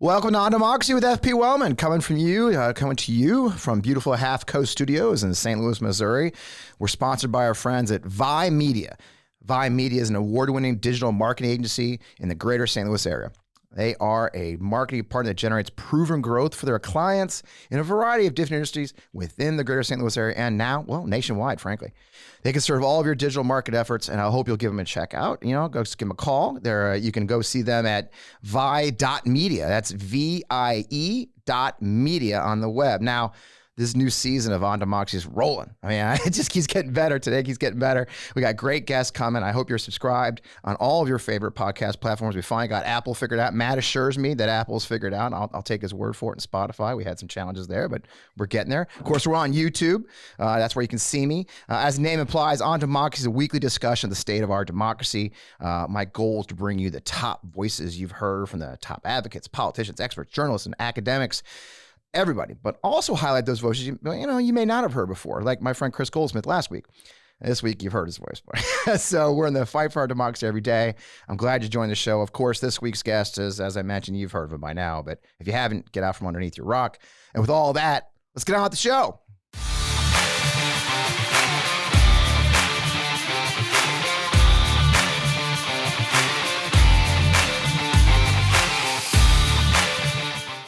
Welcome to On Democracy with FP Wellman, coming to you from beautiful Half Coast Studios in St. Louis, Missouri. We're sponsored by our friends at Vi Media. Vi Media is an award-winning digital marketing agency in the greater St. Louis area. They are a marketing partner that generates proven growth for their clients in a variety of different industries within the greater St. Louis area and now, well, nationwide, frankly. They can serve all of your digital market efforts, and I hope you'll give them a check out. Go give them a call. You can go see them at vi.media. That's VIE.media on the web. Now, this new season of On Democracy is rolling. I mean, it just keeps getting better. Today keeps getting better. We got great guests coming. I hope you're subscribed on all of your favorite podcast platforms. We finally got Apple figured out. Matt assures me that Apple's figured out. I'll take his word for it. And Spotify, we had some challenges there, but we're getting there. Of course, we're on YouTube. That's where you can see me. As the name implies, On Democracy is a weekly discussion of the state of our democracy. My goal is to bring you the top voices you've heard from the top advocates, politicians, experts, journalists, and academics. Everybody, but also highlight those voices you may not have heard before, like my friend Chris Goldsmith last week. This week, you've heard his voice. So we're in the fight for our democracy every day. I'm glad you joined the show. Of course, this week's guest is, as I mentioned, you've heard of him by now, but if you haven't, get out from underneath your rock. And with all that, let's get on with the show.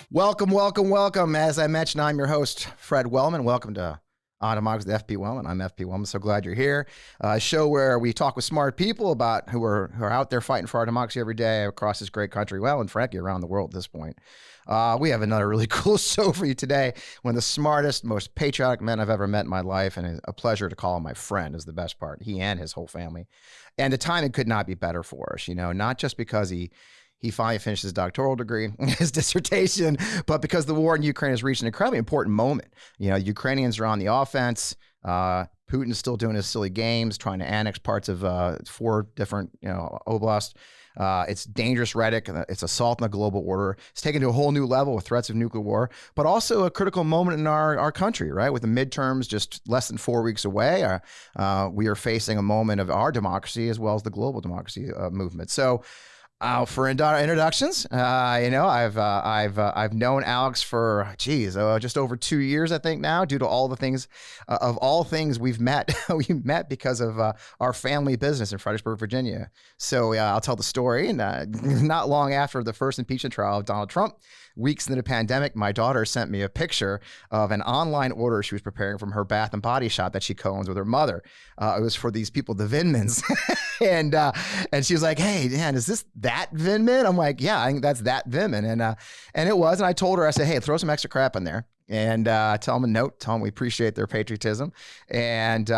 Welcome, welcome, welcome. As I mentioned, I'm your host, Fred Wellman. Welcome to On Democracy with FP Wellman. I'm FP Wellman. So glad you're here. A show where we talk with smart people about who are out there fighting for our democracy every day across this great country. Well, and frankly, around the world at this point. We have another really cool show for you today. One of the smartest, most patriotic men I've ever met in my life, and a pleasure to call him my friend is the best part. He and his whole family. And the timing could not be better for us, not just because he finally finished his doctoral degree, his dissertation, but because the war in Ukraine has reached an incredibly important moment. Ukrainians are on the offense. Putin's still doing his silly games, trying to annex parts of 4 different, oblasts. It's dangerous rhetoric. It's assault on the global order. It's taken to a whole new level with threats of nuclear war, but also a critical moment in our country, right? With the midterms just less than 4 weeks away, we are facing a moment of our democracy as well as the global democracy movement. So, for introductions, I've known Alex for just over 2 years, I think now, due to all the things, of all things we've met. We met because of our family business in Fredericksburg, Virginia. So I'll tell the story. And not long after the first impeachment trial of Donald Trump, weeks into the pandemic, my daughter sent me a picture of an online order she was preparing from her bath and body shop that she co-owns with her mother. It was for these people, the Vindmans. and she was like, "Hey, Dan, is this that Vindman?" I'm like, "Yeah, I think that's that Vindman." And it was. And I told her, I said, "Hey, throw some extra crap in there and tell them a note. Tell them we appreciate their patriotism." And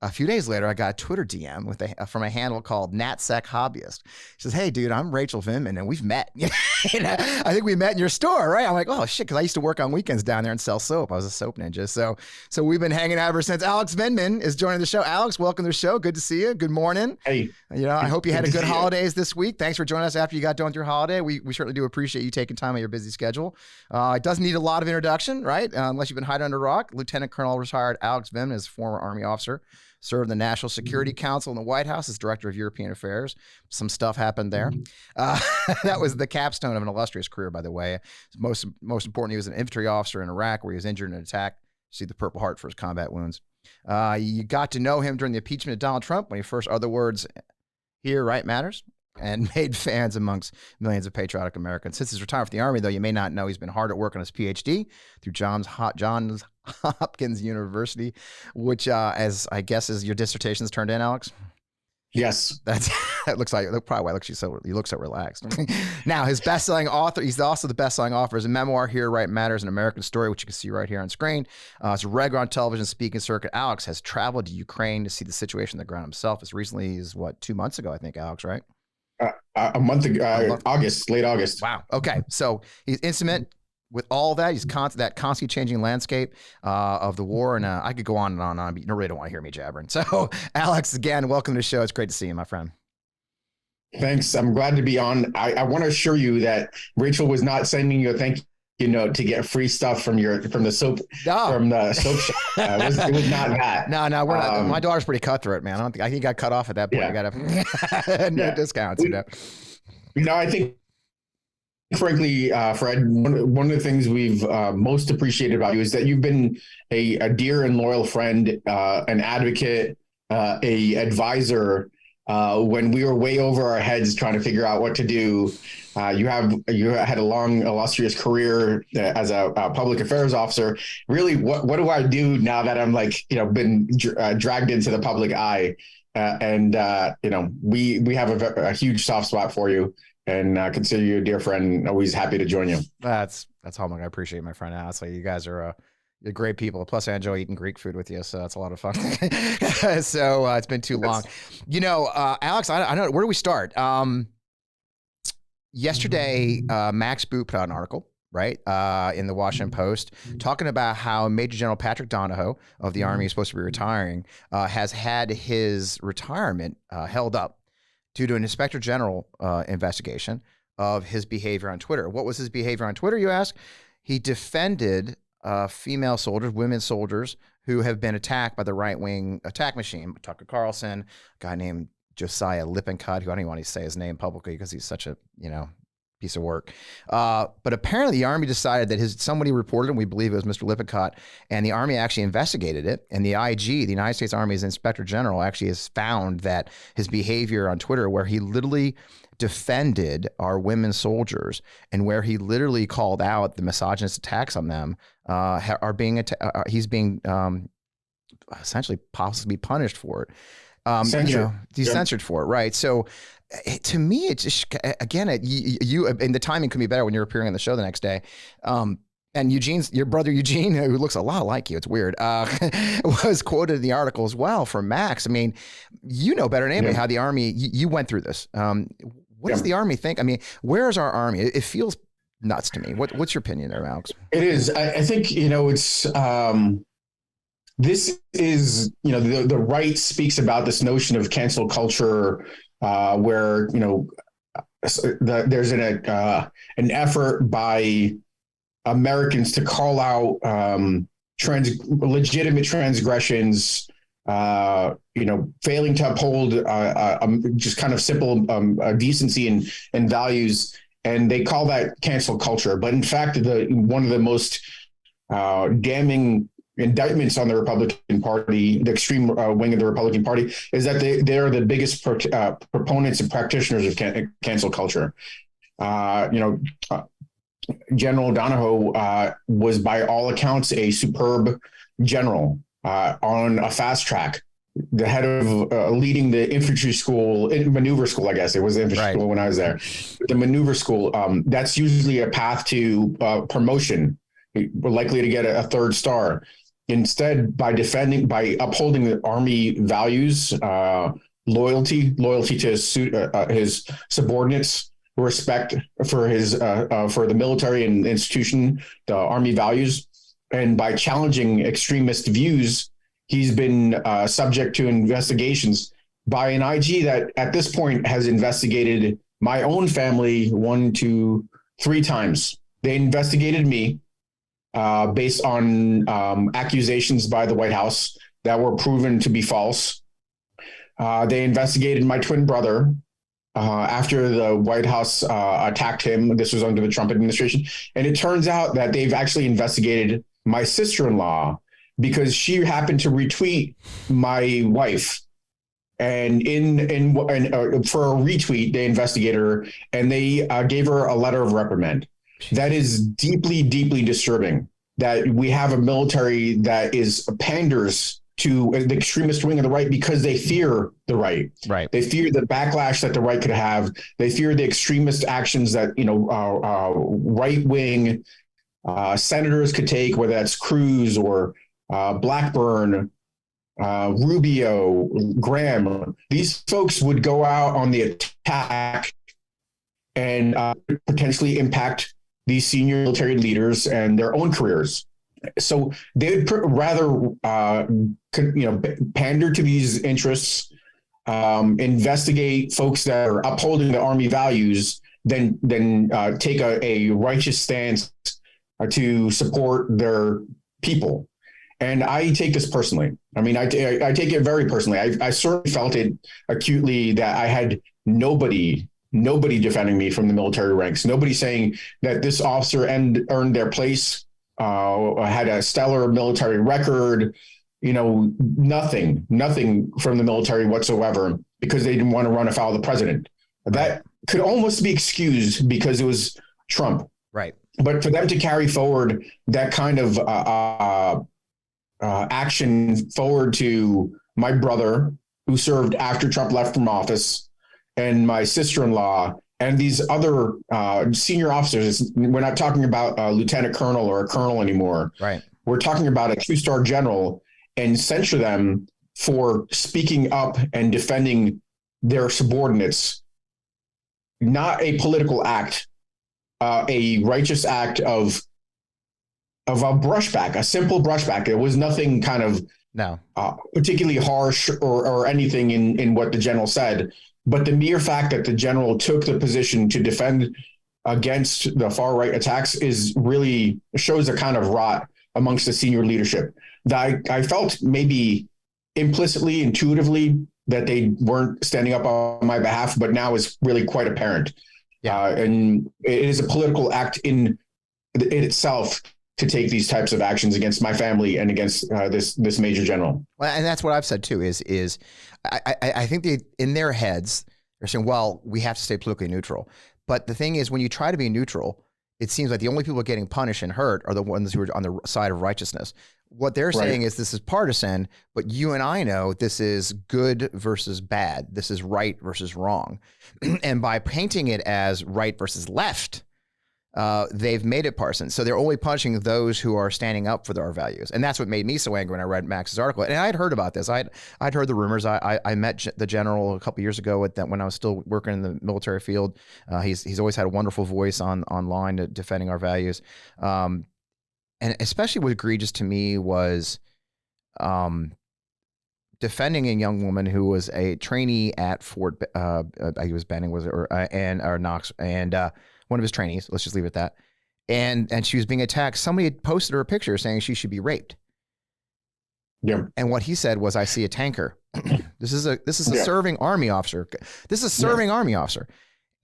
a few days later, I got a Twitter DM from a handle called NatSec Hobbyist. She says, "Hey, dude, I'm Rachel Vindman, and we've met. I think we met in your store, right?" I'm like, "Oh, shit," because I used to work on weekends down there and sell soap. I was a soap ninja. So we've been hanging out ever since. Alex Vindman is joining the show. Alex, welcome to the show. Good to see you. Good morning. Hey. I hope you had a good holidays this week. Thanks for joining us after you got done with your holiday. We certainly do appreciate you taking time out of your busy schedule. It doesn't need a lot of introduction, right? Unless you've been hiding under a rock. Lieutenant Colonel retired Alex Vindman is a former Army officer. Served in the National Security Council in the White House as Director of European Affairs. Some stuff happened there. That was the capstone of an illustrious career, by the way. Most important, he was an infantry officer in Iraq where he was injured in an attack. See the Purple Heart for his combat wounds. You got to know him during the impeachment of Donald Trump when he first uttered the words, "Here, right matters," and made fans amongst millions of patriotic Americans. Since his retirement from the Army, though, you may not know he's been hard at work on his PhD through Johns Hopkins University, which, as I guess, is your dissertation's turned in, Alex? Yes. That looks like probably why you look so relaxed. Now, his best-selling author, he's also the best-selling author, is a memoir, Here Right Matters, an American Story, which you can see right here on screen. It's a regular on television speaking circuit. Alex has traveled to Ukraine to see the situation on the ground himself as recently as, 2 months ago, I think, Alex, right? A month ago, late August. Wow. Okay. So he's intimate with all that. He's that constantly changing landscape of the war. And I could go on and on, but you really don't want to hear me jabbering. So Alex, again, welcome to the show. It's great to see you, my friend. Thanks. I'm glad to be on. I want to assure you that Rachel was not sending you a thank you note to get free stuff from the soap shop. It was not that. No, we're not. My daughter's pretty cutthroat, man. I think he got cut off at that point. Yeah. I got no discounts. I think frankly, Fred, one of the things we've most appreciated about you is that you've been a dear and loyal friend, an advocate, a advisor. When we were way over our heads trying to figure out what to do, you had a long, illustrious career as a public affairs officer. Really, what do I do now that I'm been dragged into the public eye? We have a huge soft spot for you, and consider you a dear friend. Always happy to join you. That's hallmark. I appreciate my friend. Honestly, you guys are you're great people. Plus, I enjoy eating Greek food with you, so that's a lot of fun. So it's been too long. Alex, I don't know. Where do we start? Yesterday, Max Boot put out an article, right, in the Washington Post, talking about how Major General Patrick Donahoe of the Army, is supposed to be retiring, has had his retirement held up due to an Inspector General investigation of his behavior on Twitter. What was his behavior on Twitter, you ask? He defended female soldiers, women soldiers who have been attacked by the right-wing attack machine. Tucker Carlson, a guy named Josiah Lippincott, who I don't even want to say his name publicly because he's such a, piece of work. But apparently the Army decided that somebody reported, and we believe it was Mr. Lippincott, and the Army actually investigated it. And the IG, the United States Army's Inspector General, actually has found that his behavior on Twitter, where he literally defended our women soldiers and where he literally called out the misogynist attacks on them, he's being essentially possibly punished for it. He's censored for it, right? So to me, it's just, again, you and the timing could be better when you're appearing on the show the next day. And your brother Eugene, who looks a lot like you, it's weird, was quoted in the article as well from Max. I mean, you know better than anybody how the Army, you went through this. What does the Army think? I mean, where is our Army? It feels nuts to me. What's your opinion there, Alex? It is. I think, it's, this is, the right speaks about this notion of cancel culture, where, there's an effort by Americans to call out legitimate transgressions, failing to uphold just kind of simple decency and values, and they call that cancel culture. But in fact, one of the most damning indictments on the Republican Party, the extreme wing of the Republican Party, is that they are the biggest proponents and practitioners of cancel culture. General Donahoe was, by all accounts, a superb general on a fast track. The head of leading the maneuver school, I guess it was the infantry school when I was there. The maneuver school, that's usually a path to promotion. We're likely to get a third star. Instead, by upholding the Army values, loyalty to his subordinates, respect for for the military and institution, the Army values, and by challenging extremist views, he's been subject to investigations by an IG that at this point has investigated my own family 1, 2, 3 times. They investigated me based on accusations by the White House that were proven to be false. They investigated my twin brother after the White House attacked him. This was under the Trump administration. And it turns out that they've actually investigated my sister-in-law because she happened to retweet my wife. And for a retweet, they investigated her and they gave her a letter of reprimand. That is deeply, deeply disturbing that we have a military that panders to the extremist wing of the right because they fear the right. Right. They fear the backlash that the right could have. They fear the extremist actions that, right wing senators could take, whether that's Cruz or Blackburn, Rubio, Graham. These folks would go out on the attack and potentially impact these senior military leaders and their own careers. So they would rather, pander to these interests, investigate folks that are upholding the Army values, than take a righteous stance to support their people. And I take this personally. I mean, I take it very personally. I certainly felt it acutely that I had nobody nobody defending me from the military ranks, nobody saying that this officer earned their place, had a stellar military record, nothing from the military whatsoever, because they didn't want to run afoul of the president. That could almost be excused because it was Trump. Right. But for them to carry forward that kind of action forward to my brother, who served after Trump left from office, and my sister-in-law, and these other senior officers, we're not talking about a lieutenant colonel or a colonel anymore. Right. We're talking about a 2-star general, and censure them for speaking up and defending their subordinates. Not a political act, a righteous act of a brushback, a simple brushback. It was nothing kind of particularly harsh or anything in what the general said. But the mere fact that the general took the position to defend against the far right attacks really shows a kind of rot amongst the senior leadership. That I felt maybe implicitly, intuitively, that they weren't standing up on my behalf, but now is really quite apparent. Yeah. And it is a political act in itself to take these types of actions against my family and against this major general. Well, and that's what I've said too, is I think in their heads, they're saying, well, we have to stay politically neutral. But the thing is, when you try to be neutral, it seems like the only people getting punished and hurt are the ones who are on the side of righteousness. What they're saying is this is partisan, but you and I know this is good versus bad. This is right versus wrong. And by painting it as right versus left, they've made it partisan. So they're only punishing those who are standing up for our values. And that's what made me so angry when I read Max's article. And I'd heard about this. I'd heard the rumors. I met the general a couple years ago when I was still working in the military field. He's always had a wonderful voice online defending our values. And especially what egregious to me was defending a young woman who was a trainee at Fort, he was Benning, or Knox, and one of his trainees. Let's just leave it at that. And she was being attacked. Somebody had posted her a picture saying she should be raped. Yeah. And what he said was, "I see a tanker." This is a serving Army officer. This is a serving Army officer,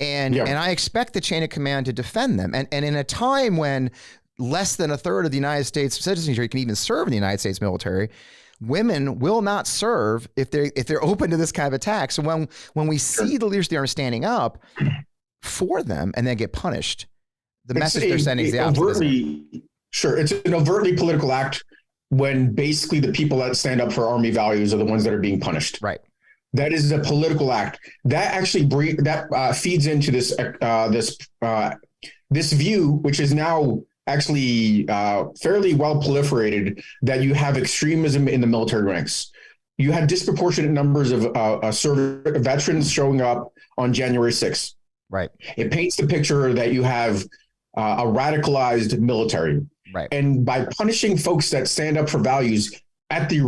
and I expect the chain of command to defend them. And in a time when less than a third of the United States citizenry can even serve in the United States military, women will not serve if they're open to this kind of attack. So when we see the leaders of the Army standing up for them and then get punished, the message they're sending is the opposite. Sure, it's an overtly political act when basically the people that stand up for Army values are the ones that are being punished. Right. That is a political act that actually feeds into this view, which is now actually fairly well proliferated, that you have extremism in the military ranks. You had disproportionate numbers of veterans showing up on January 6th. Right. It paints the picture that you have a radicalized military. Right. And by punishing folks that stand up for values at the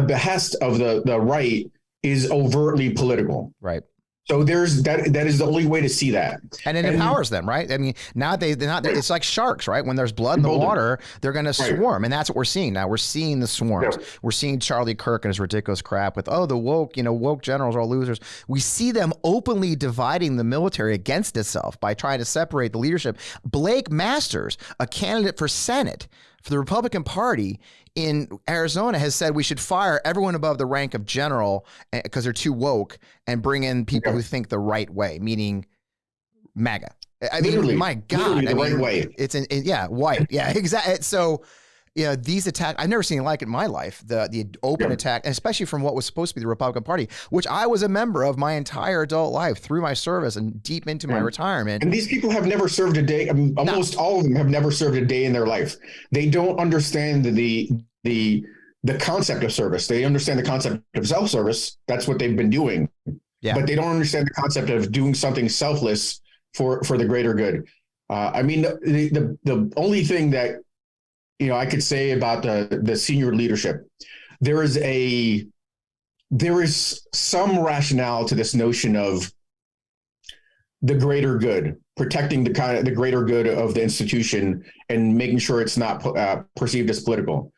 behest of the right is overtly political. Right. So there's that is the only way to see that. And it empowers them, right? I mean, now they're not, it's like sharks, right? When there's blood in the water, they're going to swarm. And that's what we're seeing now. We're seeing the swarms. Yeah. We're seeing Charlie Kirk and his ridiculous crap with, the woke generals are all losers. We see them openly dividing the military against itself by trying to separate the leadership. Blake Masters, a candidate for Senate for the Republican Party in Arizona, has said we should fire everyone above the rank of general because they're too woke and bring in people who think the right way, meaning MAGA. I mean, my God, the right way. It's white. Yeah, exactly. So, these attacks, I've never seen like it in my life, the open attack, and especially from what was supposed to be the Republican Party, which I was a member of my entire adult life through my service and deep into my retirement. And these people have never served a day. I mean, almost all of them have never served a day in their life. They don't understand the concept of service. They understand the concept of self-service. That's what they've been doing. Yeah. But they don't understand the concept of doing something selfless for the greater good. I mean, the only thing that I could say about the senior leadership, there is some rationale to this notion of the greater good, protecting the greater good of the institution and making sure it's not perceived as political.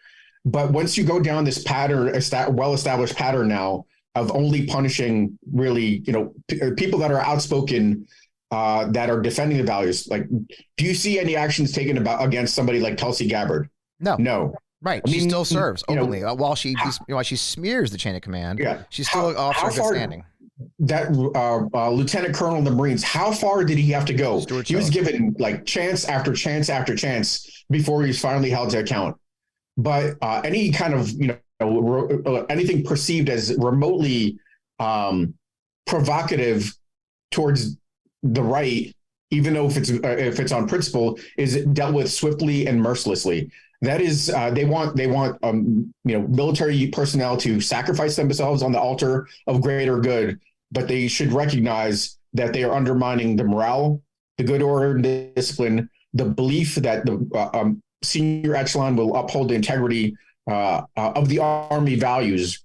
But once you go down this pattern, well-established pattern now of only punishing really, people that are outspoken, that are defending the values. Like, do you see any actions taken against somebody like Tulsi Gabbard? No. Right. She still serves openly while she smears the chain of command. Yeah. She's still an officer of good standing. That lieutenant colonel in the Marines, how far did he have to go? He was given like chance after chance after chance before he's finally held to account. But any kind of, anything perceived as remotely provocative towards the right, even though if it's on principle, is dealt with swiftly and mercilessly. That is, they want military personnel to sacrifice themselves on the altar of greater good, but they should recognize that they are undermining the morale, the good order and discipline, the belief that the senior echelon will uphold the integrity of the Army values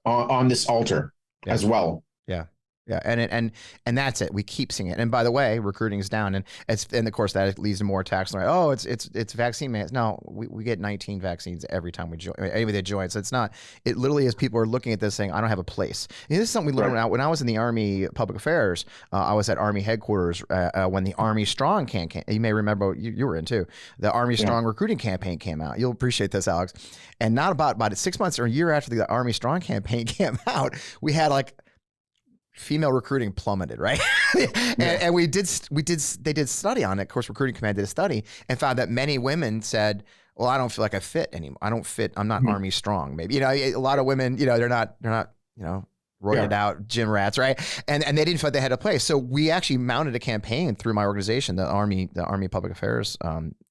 on this altar as well. Yeah. Yeah, and that's it. We keep seeing it. And by the way, recruiting is down, and of course that leads to more attacks. Like, oh, it's vaccine mandates. No, we get 19 vaccines every time we join. Anybody that joins, so it's not. It literally is people are looking at this saying, I don't have a place. And this is something we learned out when I was in the Army Public Affairs. I was at Army headquarters when the Army Strong campaign. You may remember you were in too. The Army Strong recruiting campaign came out. You'll appreciate this, Alex. And not about 6 months or a year after the Army Strong campaign came out, we had like. Female recruiting plummeted, right? and they did study on it. Of course, Recruiting Command did a study and found that many women said, well, I don't feel like I fit anymore. I don't fit. I'm not Army Strong. Maybe, a lot of women, they're not, roided out gym rats, right? And they didn't feel like they had a place. So we actually mounted a campaign through my organization, the Army Public Affairs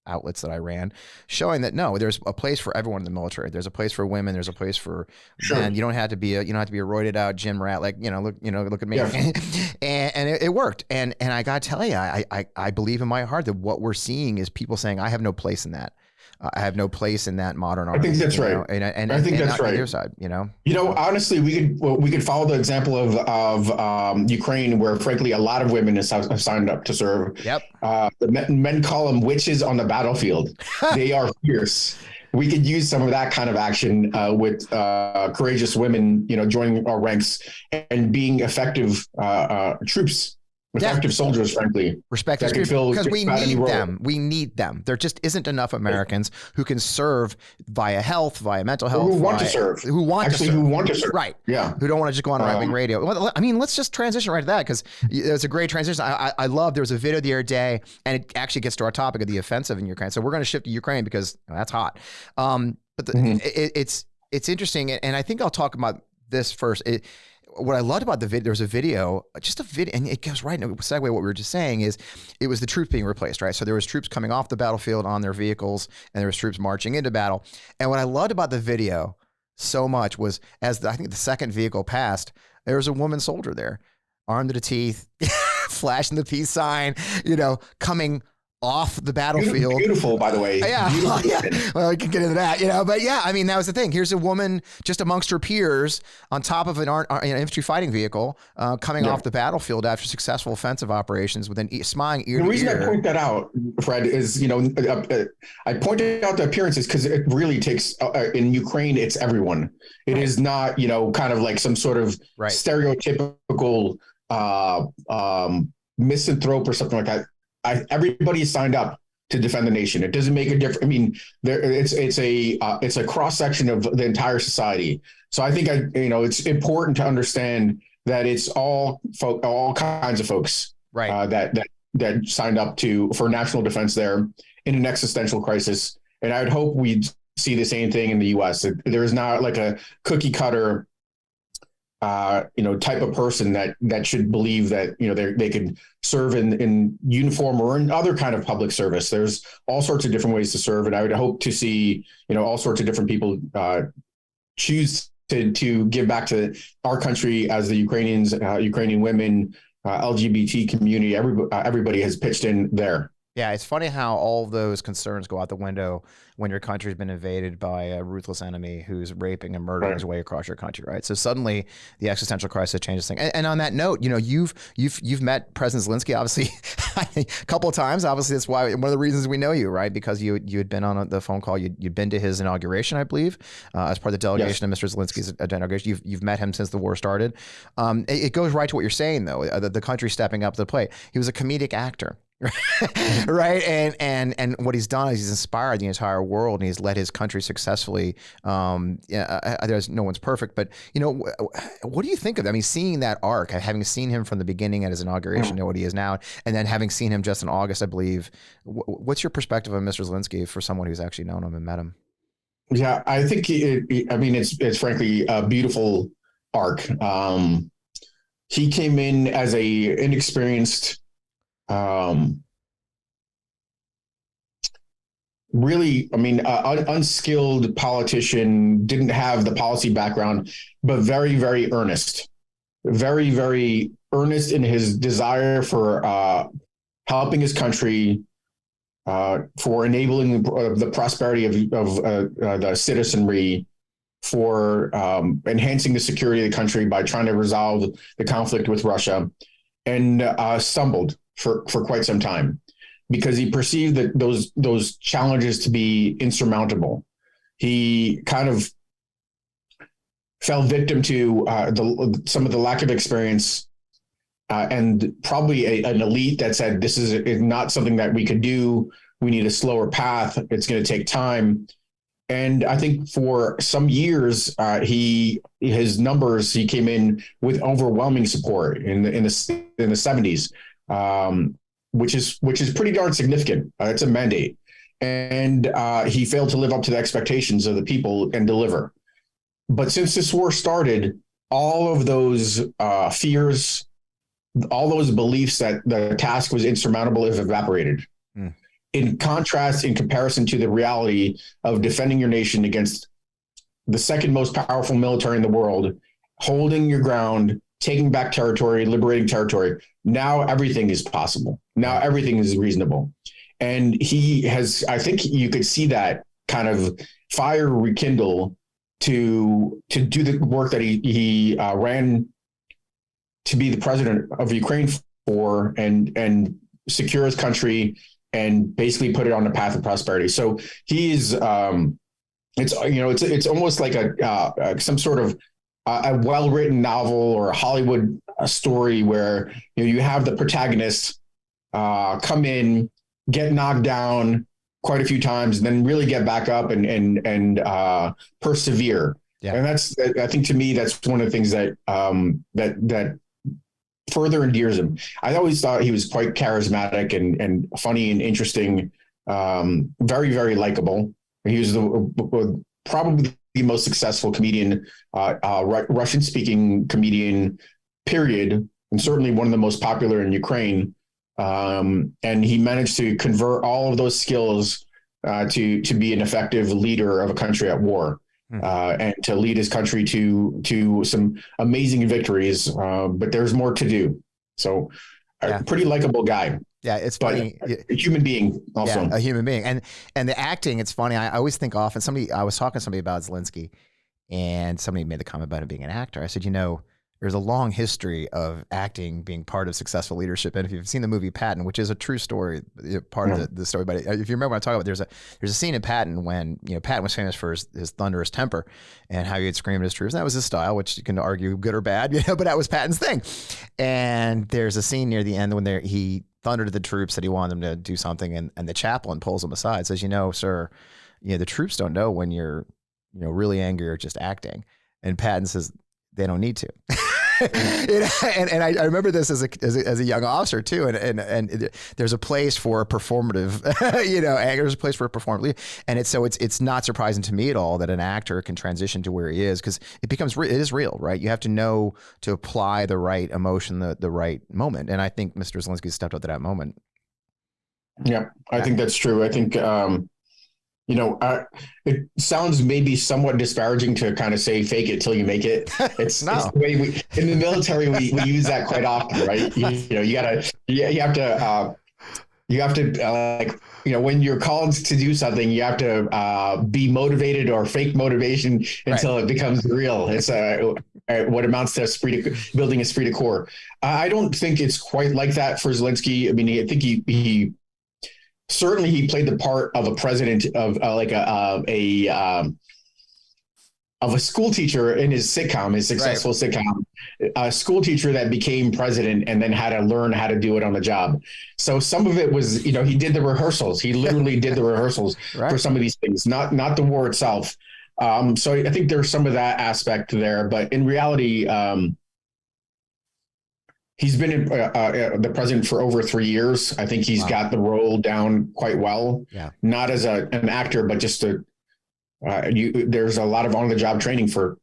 outlets that I ran, showing that no, there's a place for everyone in the military. There's a place for women. There's a place for men. You don't have to be a roided out gym rat. Like, look at me. Yeah. and it worked. And I got to tell you, I believe in my heart that what we're seeing is people saying, I have no place in that. I have no place in that modern Army. I think that's right. And I think that's right. Your side, honestly, we could follow the example of Ukraine, where frankly a lot of women have signed up to serve. Yep. The men call them witches on the battlefield. They are fierce. We could use some of that kind of action with courageous women, joining our ranks and being effective troops. Effective soldiers, frankly. Respective because we need them. We need them. There just isn't enough Americans who can serve via health, via mental health. Who want to serve. Who want to serve. Right. Yeah. Who don't want to just go on right-wing radio. Well, I mean, let's just transition right to that, because it's a great transition. I love, there was a video the other day, and it actually gets to our topic of the offensive in Ukraine. So we're going to shift to Ukraine because that's hot. But it's interesting, and I think I'll talk about this first. What I loved about the video, there was a video, and it goes right into segue what we were just saying, is it was the troops being replaced, right? So there was troops coming off the battlefield on their vehicles, and there was troops marching into battle. And what I loved about the video so much was, I think the second vehicle passed, there was a woman soldier there, armed to the teeth, flashing the peace sign, coming off the battlefield. Beautiful, by the way. Yeah. Well, we can get into that, but yeah, I mean, that was the thing. Here's a woman just amongst her peers on top of an infantry fighting vehicle coming off the battlefield after successful offensive operations with smiling ear to ear. The reason I point that out, Fred, is, I pointed out the appearances because it really takes, in Ukraine, it's everyone. It is not, kind of like some sort of stereotypical misanthrope or something like that. Everybody signed up to defend the nation. It doesn't make a difference. I mean, it's a cross section of the entire society. So I think it's important to understand that it's all kinds of folks, right? That signed up for national defense there in an existential crisis. And I would hope we'd see the same thing in the U.S. There is not like a cookie cutter type of person that should believe that, they could serve in uniform or in other kind of public service. There's all sorts of different ways to serve. And I would hope to see, all sorts of different people choose to give back to our country as the Ukrainian women, LGBT community. Everybody has pitched in there. Yeah, it's funny how all of those concerns go out the window when your country's been invaded by a ruthless enemy who's raping and murdering his way across your country, right? So suddenly the existential crisis changes things. And on that note, you've met President Zelensky obviously a couple of times. Obviously, that's why one of the reasons we know you, right? Because you had been on the phone call. You'd been to his inauguration, I believe, as part of the delegation of Mr. Zelensky's inauguration. You've met him since the war started. It goes right to what you're saying, though. The country stepping up to the plate. He was a comedic actor. Right. And what he's done is he's inspired the entire world, and he's led his country successfully. There's no one's perfect, but what do you think of that? I mean, seeing that arc, having seen him from the beginning at his inauguration, know what he is now, and then having seen him just in August, I believe. What's your perspective of Mr. Zelensky for someone who's actually known him and met him? Yeah, I think it's frankly a beautiful arc. He came in as a inexperienced, unskilled politician, didn't have the policy background, but very, very earnest in his desire for helping his country, for enabling the prosperity of the citizenry, for enhancing the security of the country by trying to resolve the conflict with Russia, and stumbled for quite some time because he perceived that those challenges to be insurmountable. He kind of fell victim to some of the lack of experience and probably an elite that said, this is not something that we could do. We need a slower path. It's going to take time. And I think for some years, he came in with overwhelming support in the 70s, which is pretty darn significant. It's a mandate, and he failed to live up to the expectations of the people and deliver. But since this war started, all of those fears, all those beliefs that the task was insurmountable have evaporated. In contrast, in comparison to the reality of defending your nation against the second most powerful military in the world, holding your ground, taking back territory, liberating territory. Now everything is possible. Now everything is reasonable. And I think you could see that kind of fire rekindle to do the work that he ran to be the president of Ukraine for, and secure his country and basically put it on the path of prosperity. So he's, it's almost like some sort of a well-written novel or a Hollywood story where you have the protagonist come in, get knocked down quite a few times, and then really get back up and persevere. Yeah. And I think to me, that's one of the things that further endears him. I always thought he was quite charismatic and funny and interesting, very, very likable. He was probably the most successful comedian, Russian-speaking comedian, period, and certainly one of the most popular in Ukraine. And he managed to convert all of those skills to be an effective leader of a country at war. And to lead his country to some amazing victories, but there's more to do. So, a pretty likable guy. Yeah, it's funny. A human being also. Yeah, a human being, and the acting. It's funny. I always think often. I was talking to somebody about Zelensky, and somebody made the comment about him being an actor. I said, there's a long history of acting being part of successful leadership. And if you've seen the movie Patton, which is a true story, part of the story, but if you remember what I'm talking about, there's a scene in Patton when, Patton was famous for his thunderous temper and how he would scream at his troops. And that was his style, which you can argue good or bad, but that was Patton's thing. And there's a scene near the end when he thundered at the troops that he wanted them to do something. And the chaplain pulls him aside, says, sir, the troops don't know when you're, really angry or just acting. And Patton says, they don't need to. and I remember this as a young officer too. And there's a place for a performative, there's a place for a performative. And it's not surprising to me at all that an actor can transition to where he is, because it is real, right? You have to know to apply the right emotion, the right moment. And I think Mr. Zelensky stepped up to that moment. Yeah, I think that's true. I think, it sounds maybe somewhat disparaging to kind of say fake it till you make it. It's the way in the military, we use that quite often, right? You have to You have to when you're called to do something, you have to be motivated or fake motivation until it becomes real. It's what amounts to building esprit de corps. I don't think it's quite like that for Zelensky. I mean, I think he certainly he played the part of a president of a school teacher in his sitcom, his successful sitcom, a school teacher that became president and then had to learn how to do it on the job. So some of it was, he did the rehearsals. He literally did the rehearsals for some of these things, not the war itself. So I think there's some of that aspect there, but in reality, he's been the president for over 3 years. I think he's got the role down quite well, not as an actor, but just there's a lot of on-the-job training for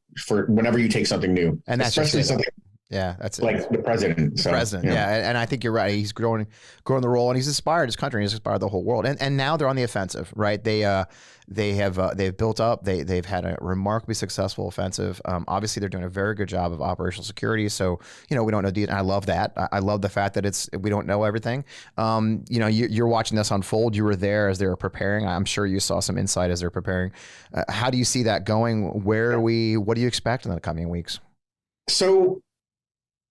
whenever you take something new, and that's especially something. Yeah, that's like the president. So, and I think you're right. He's growing the role, and he's inspired his country. He's inspired the whole world. And now they're on the offensive, right? They've built up. They've had a remarkably successful offensive. Obviously, they're doing a very good job of operational security. So we don't know. And I love that. I love the fact that we don't know everything. You're watching this unfold. You were there as they were preparing. I'm sure you saw some insight as they're preparing. How do you see that going? Where are we? What do you expect in the coming weeks? So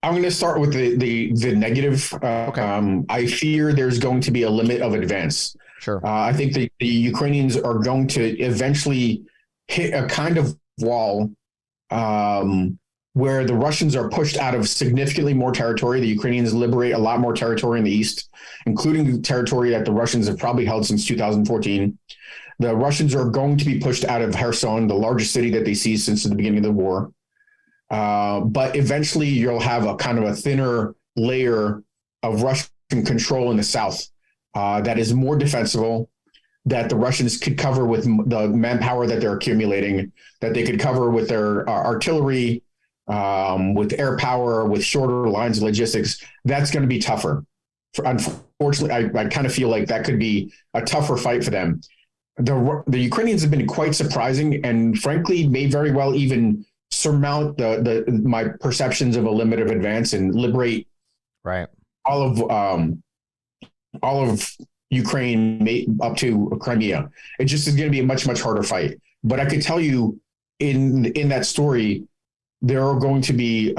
I'm going to start with the negative. I fear there's going to be a limit of advance. Sure. I think the Ukrainians are going to eventually hit a kind of wall where the Russians are pushed out of significantly more territory. The Ukrainians liberate a lot more territory in the east, including territory that the Russians have probably held since 2014. The Russians are going to be pushed out of Kherson, the largest city that they see since the beginning of the war. But eventually you'll have a kind of a thinner layer of Russian control in the south that is more defensible, that the Russians could cover with the manpower that they're accumulating, that they could cover with their artillery, with air power, with shorter lines of logistics. That's going to be tougher. Unfortunately, I kind of feel like that could be a tougher fight for them. The Ukrainians have been quite surprising and frankly may very well even surmount my perceptions of a limit of advance and liberate all of Ukraine up to Crimea. It just is going to be a much, much harder fight. But I could tell you in that story, there are going to be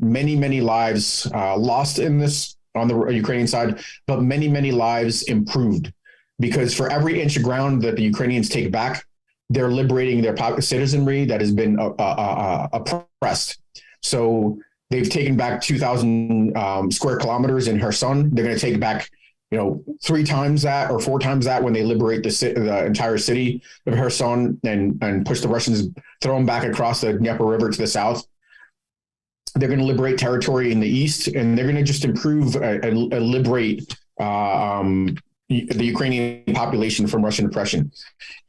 many, many lives lost in this on the Ukrainian side, but many, many lives improved, because for every inch of ground that the Ukrainians take back, they're liberating their citizenry that has been oppressed. So they've taken back 2,000 square kilometers in Kherson. They're going to take back, 3 times that or 4 times that when they liberate the entire city of Kherson and push the Russians, throw them back across the Dnieper River to the south. They're going to liberate territory in the east, and they're going to just improve and liberate the Ukrainian population from Russian oppression.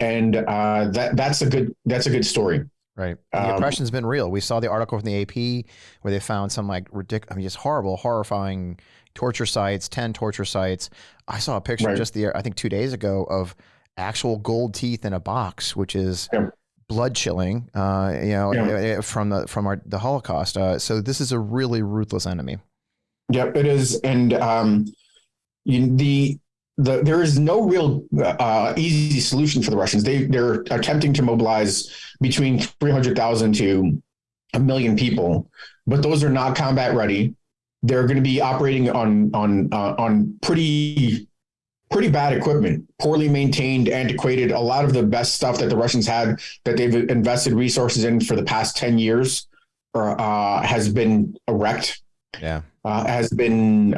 And that's a good story. Right. The oppression's been real. We saw the article from the AP where they found some just horrifying torture sites, 10 torture sites. I saw a picture I think 2 days ago of actual gold teeth in a box, which is blood chilling, from the Holocaust. So this is a really ruthless enemy. Yep, it is. And there is no real easy solution for the Russians. They're attempting to mobilize between 300,000 to 1 million people, but those are not combat ready. They're going to be operating on pretty bad equipment, poorly maintained, antiquated. A lot of the best stuff that the Russians had that they've invested resources in for the past 10 years has been wrecked. Yeah. Has been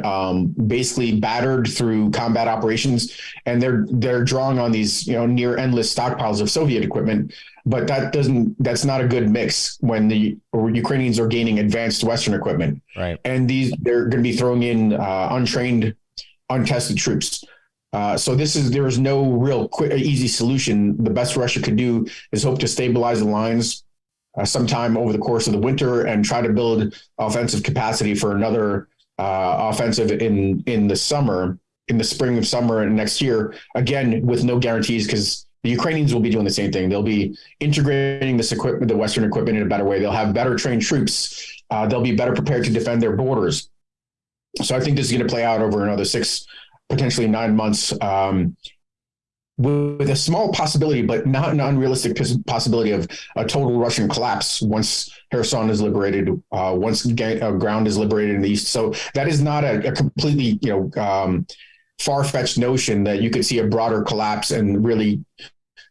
basically battered through combat operations, and they're drawing on these near endless stockpiles of Soviet equipment. But that's not a good mix when the Ukrainians are gaining advanced Western equipment. Right. And they're going to be throwing in untrained, untested troops. So there is no real easy solution. The best Russia could do is hope to stabilize the lines sometime over the course of the winter and try to build offensive capacity for another offensive in the spring of summer and next year, again, with no guarantees, because the Ukrainians will be doing the same thing. They'll be integrating this equipment, the Western equipment, in a better way. They'll have better trained troops. They'll be better prepared to defend their borders. So I think this is going to play out over another 6 potentially 9 months, with a small possibility, but not an unrealistic possibility of a total Russian collapse once Kherson is liberated, once ground is liberated in the east. So that is not a completely, far-fetched notion that you could see a broader collapse and really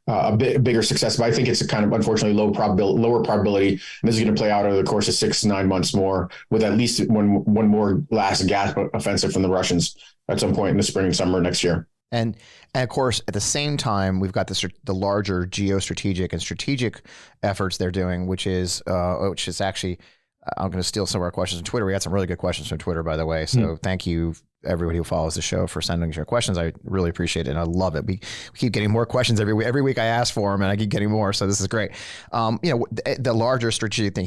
a bit bigger success. But I think it's a kind of unfortunately lower probability. And this is going to play out over the course of 6 to 9 months more, with at least one more last gas offensive from the Russians at some point in the spring, summer next year. And of course, at the same time, we've got the larger geostrategic and strategic efforts they're doing, which is actually, I'm going to steal some of our questions on Twitter. We had some really good questions from Twitter, by the way. So thank you, everybody who follows the show, for sending your questions. I really appreciate it, and I love it. We keep getting more questions every week. Every week I ask for them, and I keep getting more. So this is great. The larger strategic thing.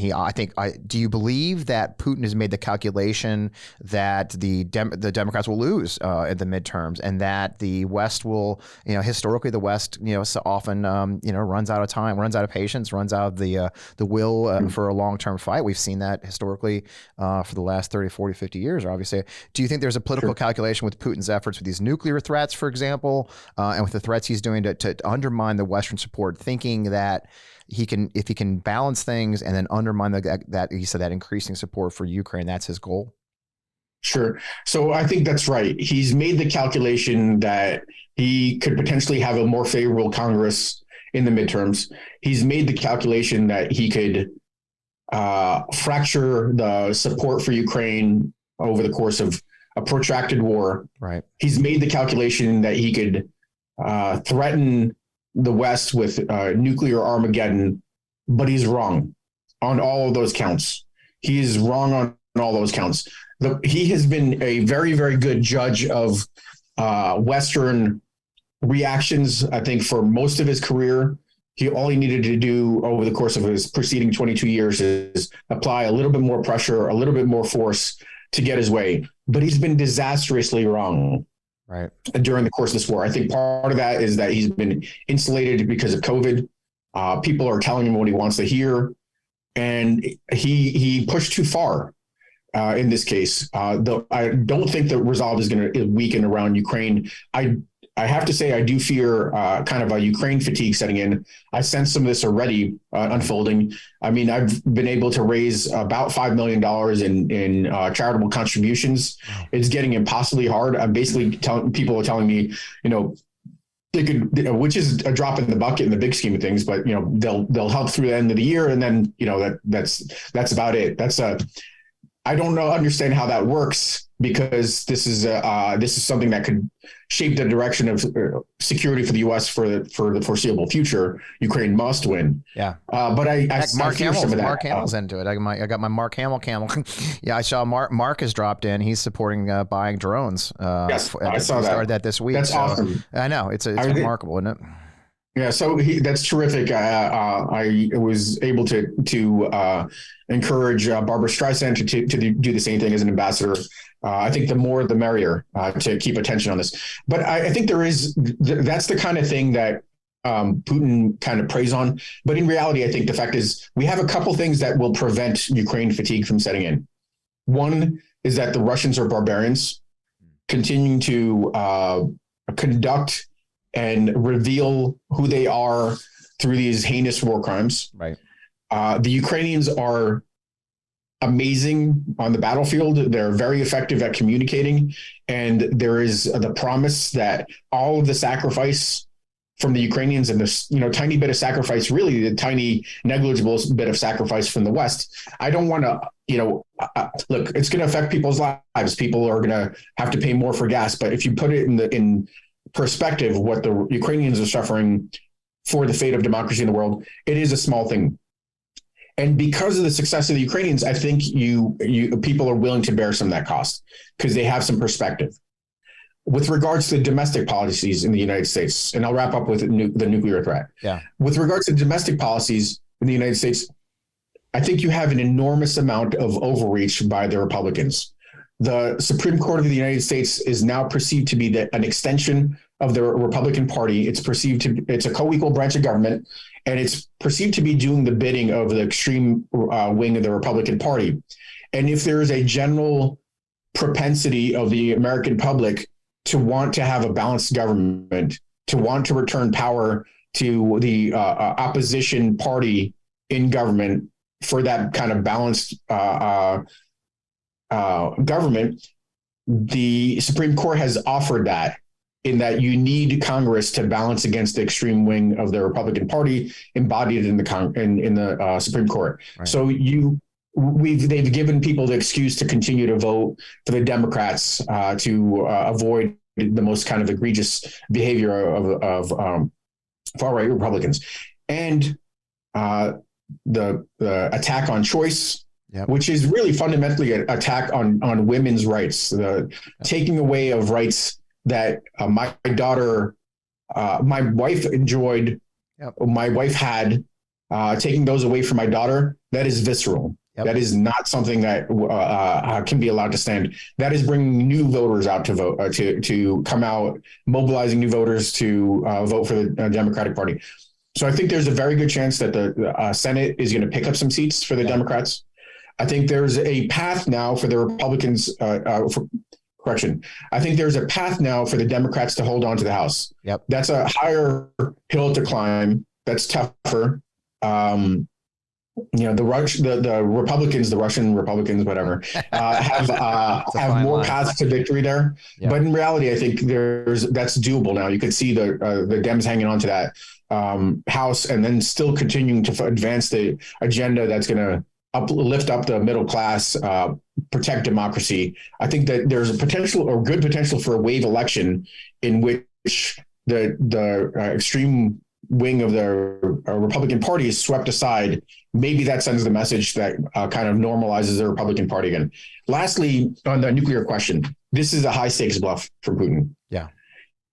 Do you believe that Putin has made the calculation that the Democrats will lose at the midterms, and that the West will, historically the West, so often, runs out of time, runs out of patience, runs out of the will for a long-term fight. We've seen that historically for the last 30, 40, 50 years, obviously. Do you think there's a political calculation with Putin's efforts with these nuclear threats, for example, and with the threats he's doing to undermine the Western support, thinking that if he can balance things and then undermine that increasing support for Ukraine, that's his goal? Sure. So I think that's right. He's made the calculation that he could potentially have a more favorable Congress in the midterms. He's made the calculation that he could fracture the support for Ukraine over the course of a protracted war. Right. He's made the calculation that he could threaten the West with nuclear Armageddon, but he's wrong on all of those counts. He is wrong on all those counts. He has been a very, very good judge of Western reactions, I think, for most of his career. All he needed to do over the course of his preceding 22 years is apply a little bit more pressure, a little bit more force to get his way. But he's been disastrously wrong during the course of this war. I think part of that is that he's been insulated because of COVID. People are telling him what he wants to hear, and he pushed too far in this case. Though I don't think the resolve is going to weaken around Ukraine. I have to say, I do fear kind of a Ukraine fatigue setting in. I sense some of this already unfolding. I mean, I've been able to raise about $5 million in charitable contributions. Wow. It's getting impossibly hard. I'm basically people are telling me, they could, which is a drop in the bucket in the big scheme of things, but they'll help through the end of the year, and then that's about it. I don't understand how that works, because this is something that could shape the direction of security for the U.S. for the foreseeable future. Ukraine must win. Yeah, but I fear some of that. Mark Hamill's into it. I got my Mark Hamill camel. Yeah, I saw Mark has dropped in. He's supporting buying drones. Yes, I saw that. Started that this week. That's awesome. I know it's remarkable, isn't it? Yeah, so that's terrific. I was able to encourage Barbara Streisand to do the same thing as an ambassador. I think the more the merrier to keep attention on this. But I think that's the kind of thing that Putin kind of preys on. But in reality, I think the fact is we have a couple things that will prevent Ukraine fatigue from setting in. One is that the Russians are barbarians, continuing to conduct and reveal who they are through these heinous war crimes. Right. The Ukrainians are amazing on the battlefield. They're very effective at communicating. And there is the promise that all of the sacrifice from the Ukrainians and this, tiny bit of sacrifice, really the tiny negligible bit of sacrifice from the West. I don't want to, look, it's going to affect people's lives. People are going to have to pay more for gas. But if you put it in perspective, what the Ukrainians are suffering for the fate of democracy in the world, it is a small thing. And because of the success of the Ukrainians, I think people are willing to bear some of that cost because they have some perspective. With regards to domestic policies in the United States, and I'll wrap up with the nuclear threat. Yeah. With regards to domestic policies in the United States, I think you have an enormous amount of overreach by the Republicans. The Supreme Court of the United States is now perceived to be an extension of the Republican Party. It's a co-equal branch of government, and it's perceived to be doing the bidding of the extreme wing of the Republican Party. And if there is a general propensity of the American public to want to have a balanced government, to want to return power to the opposition party in government for that kind of balanced government. The Supreme Court has offered that, in that you need Congress to balance against the extreme wing of the Republican Party embodied in the Supreme Court. Right. So they've given people the excuse to continue to vote for the Democrats to avoid the most kind of egregious behavior of far-right Republicans. And the attack on choice, yep, which is really fundamentally an attack on women's rights, the taking away of rights that my daughter, my wife enjoyed, yep, my wife had, taking those away from my daughter, that is visceral. Yep. That is not something that can be allowed to stand. That is bringing new voters out to vote, to come out, mobilizing new voters to vote for the Democratic Party. So I think there's a very good chance that the Senate is going to pick up some seats for the, yep, Democrats. I think there's a path now for the Republicans. I think there's a path now for the Democrats to hold on to the House. Yep. That's a higher hill to climb. That's tougher. The Republicans, the Russian Republicans, whatever, have more paths to victory there. Yep. But in reality, I think that's doable now. You could see the Dems hanging on to that House, and then still continuing to advance the agenda that's going to lift up the middle class, protect democracy. I think that there's a potential, or good potential, for a wave election in which the extreme wing of the Republican Party is swept aside. Maybe that sends the message that kind of normalizes the Republican Party again. Lastly, on the nuclear question, this is a high stakes bluff for Putin. Yeah,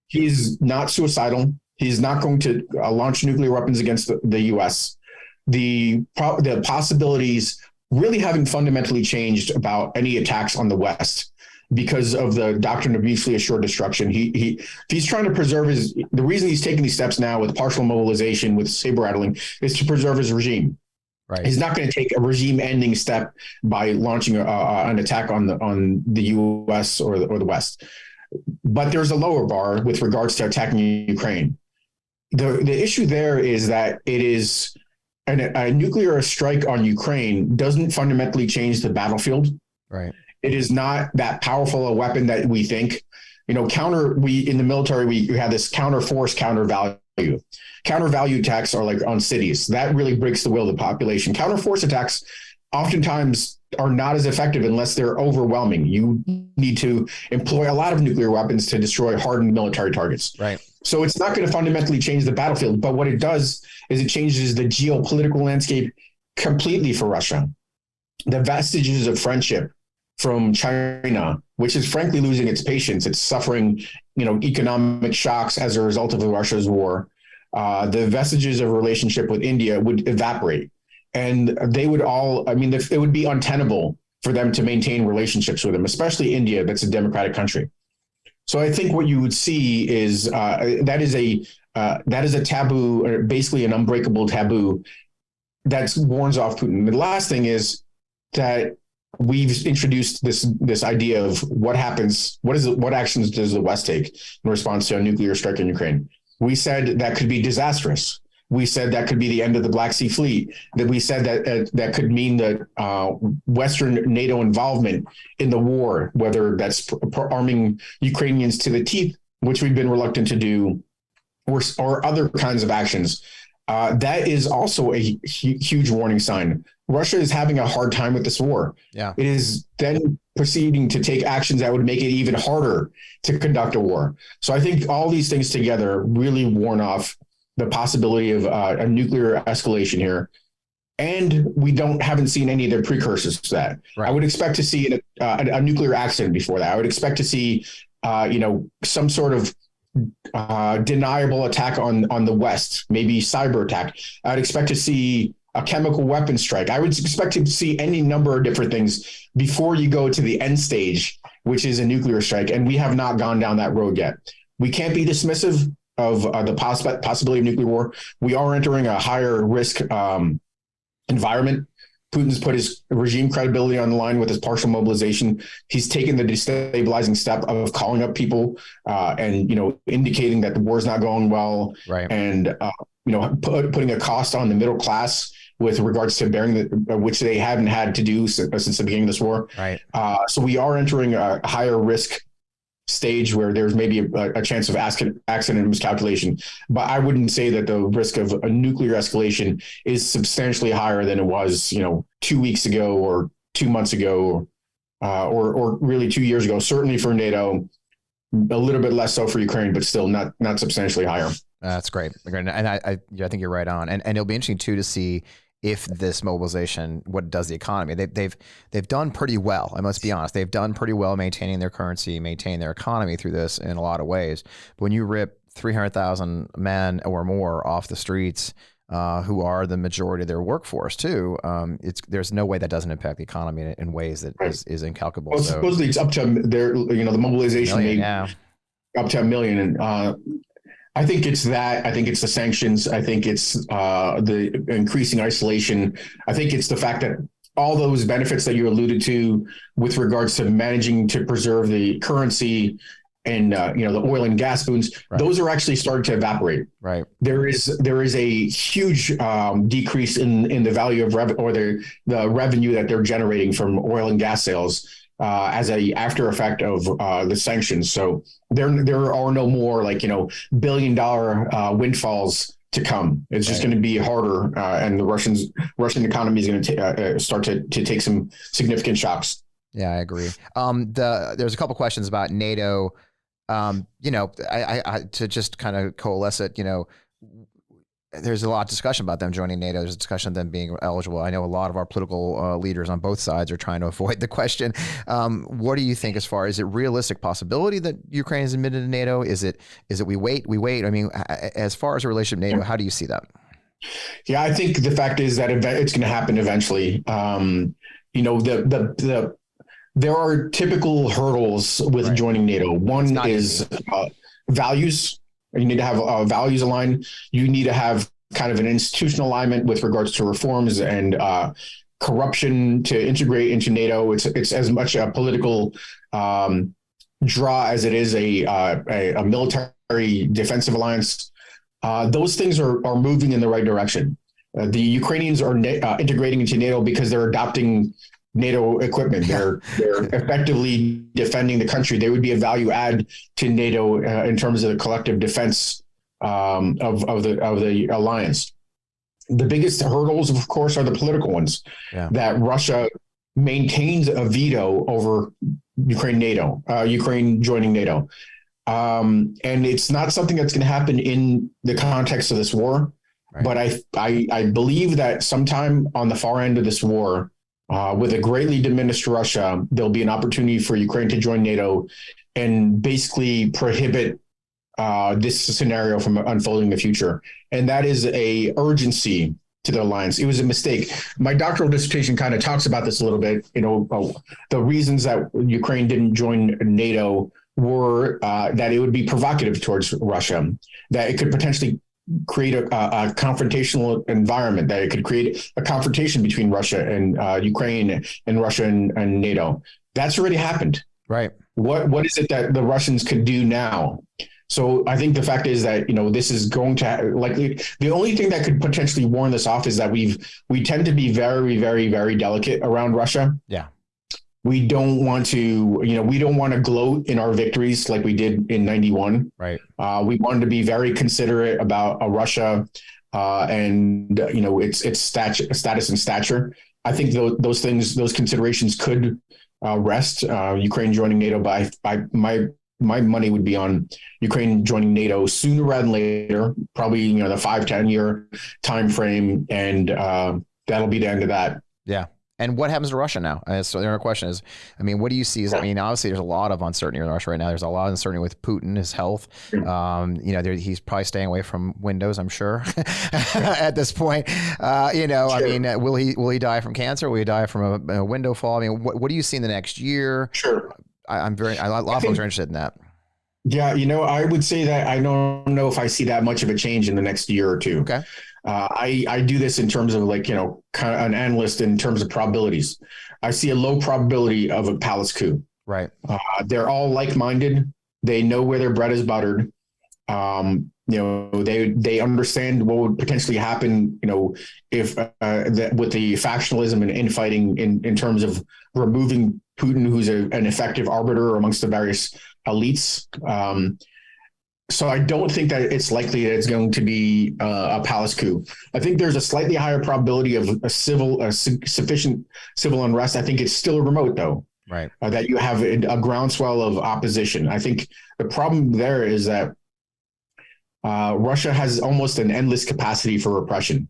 he's not suicidal. He's not going to launch nuclear weapons against the U.S. The possibilities really haven't fundamentally changed about any attacks on the West because of the doctrine of mutually assured destruction. He's trying to preserve the reason he's taking these steps now with partial mobilization, with saber rattling, is to preserve his regime. Right. He's not going to take a regime-ending step by launching an attack on the U.S. or the West. But there's a lower bar with regards to attacking Ukraine. The issue there is that it is a nuclear strike on Ukraine doesn't fundamentally change the battlefield. Right. It is not that powerful a weapon that we think. In the military, we have this counter force, counter value. Counter value attacks are like on cities. That really breaks the will of the population. Counter force attacks oftentimes are not as effective unless they're overwhelming. You need to employ a lot of nuclear weapons to destroy hardened military targets. Right. So it's not going to fundamentally change the battlefield. But what it does is it changes the geopolitical landscape completely for Russia. The vestiges of friendship from China, which is frankly losing its patience. It's suffering, economic shocks as a result of Russia's war. The vestiges of relationship with India would evaporate. And they would it would be untenable for them to maintain relationships with them, especially India, that's a democratic country. So I think what you would see is that is a taboo, or basically an unbreakable taboo that warns off Putin. The last thing is that we've introduced this idea of what happens, what actions does the West take in response to a nuclear strike in Ukraine? We said that could be disastrous. We said that could be the end of the Black Sea Fleet. That we said that could mean that Western NATO involvement in the war, whether that's arming Ukrainians to the teeth, which we've been reluctant to do, or other kinds of actions. That is also a huge warning sign. Russia is having a hard time with this war. Yeah. It is then proceeding to take actions that would make it even harder to conduct a war. So I think all these things together really warn off the possibility of a nuclear escalation here. And we haven't seen any of the precursors to that. Right. I would expect to see a nuclear accident before that. I would expect to see, some sort of deniable attack on the West, maybe cyber attack. I would expect to see a chemical weapon strike. I would expect to see any number of different things before you go to the end stage, which is a nuclear strike. And we have not gone down that road yet. We can't be dismissive of the possibility of nuclear war. We are entering a higher risk environment. Putin's put his regime credibility on the line with his partial mobilization. He's taken the destabilizing step of calling up people and, indicating that the war is not going well. Right. And, putting a cost on the middle class with regards to bearing which they haven't had to do since the beginning of this war. Right. So we are entering a higher risk stage where there's maybe a chance of accident miscalculation, but I wouldn't say that the risk of a nuclear escalation is substantially higher than it was, 2 weeks ago or 2 months ago, or really 2 years ago. Certainly for NATO, a little bit less so for Ukraine, but still not substantially higher. That's great. And I think you're right on. And it'll be interesting too to see if this mobilization, what does the economy. They've done pretty well. I must be honest. They've done pretty well maintaining their currency, maintaining their economy through this in a lot of ways. But when you rip 300,000 men or more off the streets, who are the majority of their workforce too, there's no way that doesn't impact the economy in ways that is incalculable. Well, supposedly it's up to their, the mobilization up to 1 million. And I think it's that. I think it's the sanctions. I think it's the increasing isolation. I think it's the fact that all those benefits that you alluded to with regards to managing to preserve the currency and the oil and gas booms, those are actually starting to evaporate. Right. There is a huge decrease in the value of the revenue that they're generating from oil and gas sales as a after effect of the sanctions. So there are no more $1 billion windfalls to come. It's just going to be harder, and the Russian economy is going to start to take some significant shocks. Yeah, I agree. There's a couple questions about NATO. I to just kind of coalesce it, there's a lot of discussion about them joining NATO. There's a discussion of them being eligible. I know a lot of our political leaders on both sides are trying to avoid the question. What do you think as far as it realistic possibility that Ukraine is admitted to NATO? Is it we wait? I mean, as far as a relationship with NATO, how do you see that? Yeah, I think the fact is that it's going to happen eventually. There are typical hurdles with joining NATO. One is values. You need to have values aligned. You need to have kind of an institutional alignment with regards to reforms and corruption to integrate into NATO. It's as much a political draw as it is a military defensive alliance. Those things are moving in the right direction. The Ukrainians are integrating into NATO because they're adopting NATO equipment. They're effectively defending the country. They would be a value add to NATO in terms of the collective defense of the alliance. The biggest hurdles, of course, are the political ones. That Russia maintains a veto over Ukraine joining NATO, and it's not something that's going to happen in the context of this war. Right. But I believe that sometime on the far end of this war, with a greatly diminished Russia, there'll be an opportunity for Ukraine to join NATO and basically prohibit this scenario from unfolding in the future. And that is a urgency to the alliance. It was a mistake. My doctoral dissertation kind of talks about this a little bit. The reasons that Ukraine didn't join NATO were that it would be provocative towards Russia, that it could potentially create a confrontational environment, that it could create a confrontation between Russia and Ukraine and Russia and NATO. That's already happened. Right. What is it that the Russians could do now? So I think the fact is that, this is going to likely, the only thing that could potentially warn this off is that we tend to be very, very, very delicate around Russia. Yeah. We don't want to, we don't want to gloat in our victories like we did in 91. Right. We wanted to be very considerate about Russia and, its status and stature. I think those considerations could rest. Ukraine joining NATO by my money would be on Ukraine joining NATO sooner rather than later, probably, the 5-10 year time frame. And that'll be the end of that. Yeah. And what happens to Russia now? So the other question is, what do you see? Obviously there's a lot of uncertainty in Russia right now. There's a lot of uncertainty with Putin, his health. He's probably staying away from windows, I'm sure, at this point. Will he die from cancer? Will he die from a window fall? What do you see in the next year? Sure. A lot of folks are interested in that. Yeah, I would say that I don't know if I see that much of a change in the next year or two. Okay. I do this in terms of like, kind of an analyst in terms of probabilities. I see a low probability of a palace coup. Right. They're all like-minded. They know where their bread is buttered. They understand what would potentially happen, if with the factionalism and infighting in terms of removing Putin, who's an effective arbiter amongst the various elites. So I don't think that it's likely that it's going to be a palace coup. I think there's a slightly higher probability of sufficient civil unrest. I think it's still remote, though. Right. That you have a groundswell of opposition. I think the problem there is that Russia has almost an endless capacity for repression,